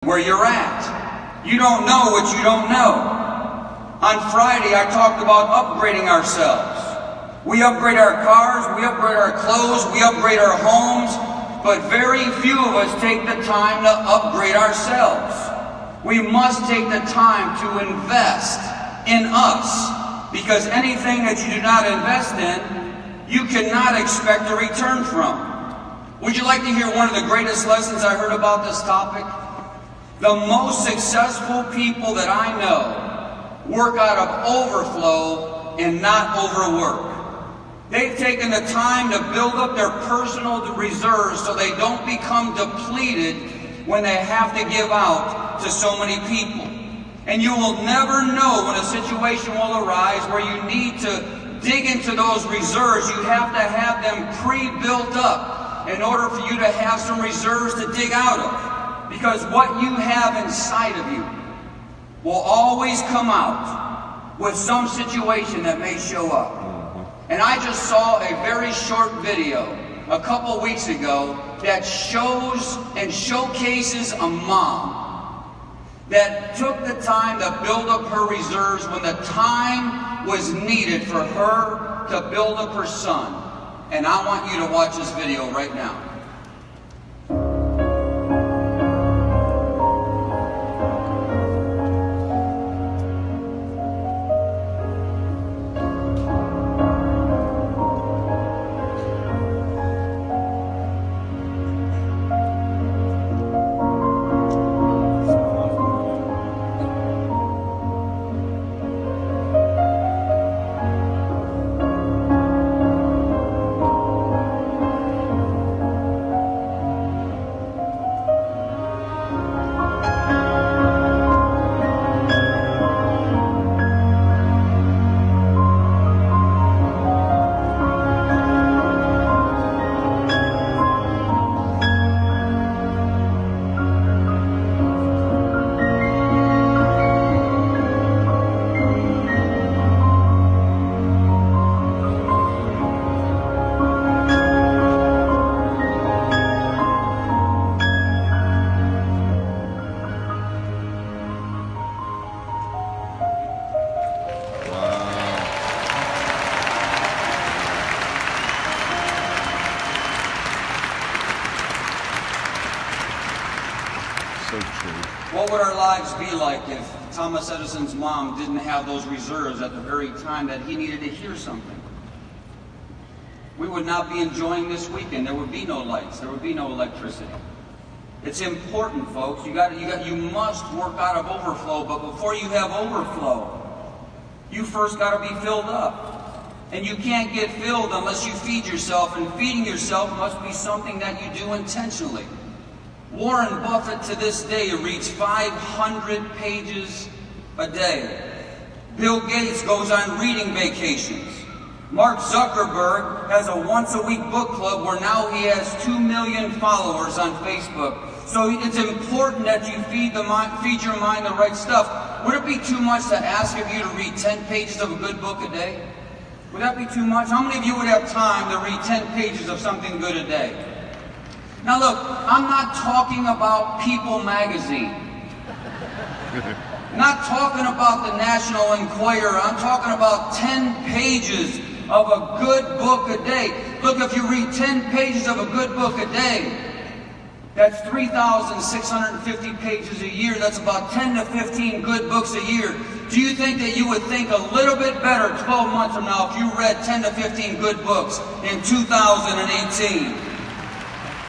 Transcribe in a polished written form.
where you're at. You don't know what you don't know. On Friday, I talked about upgrading ourselves. We upgrade our cars, we upgrade our clothes, we upgrade our homes, but very few of us take the time to upgrade ourselves. We must take the time to invest in us, because anything that you do not invest in, you cannot expect a return from. Would you like to hear one of the greatest lessons I heard about this topic? The most successful people that I know work out of overflow and not overwork. They've taken the time to build up their personal reserves so they don't become depleted when they have to give out to so many people. And you will never know when a situation will arise where you need to dig into those reserves. You have to have them pre-built up in order for you to have some reserves to dig out of. Because what you have inside of you will always come out with some situation that may show up. And I just saw a very short video a couple weeks ago that shows and showcases a mom that took the time to build up her reserves when the time was needed for her to build up her son. And I want you to watch this video right now. What would our lives be like if Thomas Edison's mom didn't have those reserves at the very time that he needed to hear something? We would not be enjoying this weekend. There would be no lights. There would be no electricity. It's important, folks. You must work out of overflow, but before you have overflow, you first got to be filled up. And you can't get filled unless you feed yourself, and feeding yourself must be something that you do intentionally. Warren Buffett to this day reads 500 pages a day. Bill Gates goes on reading vacations. Mark Zuckerberg has a once-a-week book club where now he has 2 million followers on Facebook. So it's important that you feed your mind the right stuff. Would it be too much to ask of you to read 10 pages of a good book a day? Would that be too much? How many of you would have time to read 10 pages of something good a day? Now look, I'm not talking about People magazine. I'm not talking about the National Enquirer. I'm talking about 10 pages of a good book a day. Look, if you read 10 pages of a good book a day, that's 3,650 pages a year. That's about 10 to 15 good books a year. Do you think that you would think a little bit better 12 months from now if you read 10 to 15 good books in 2018?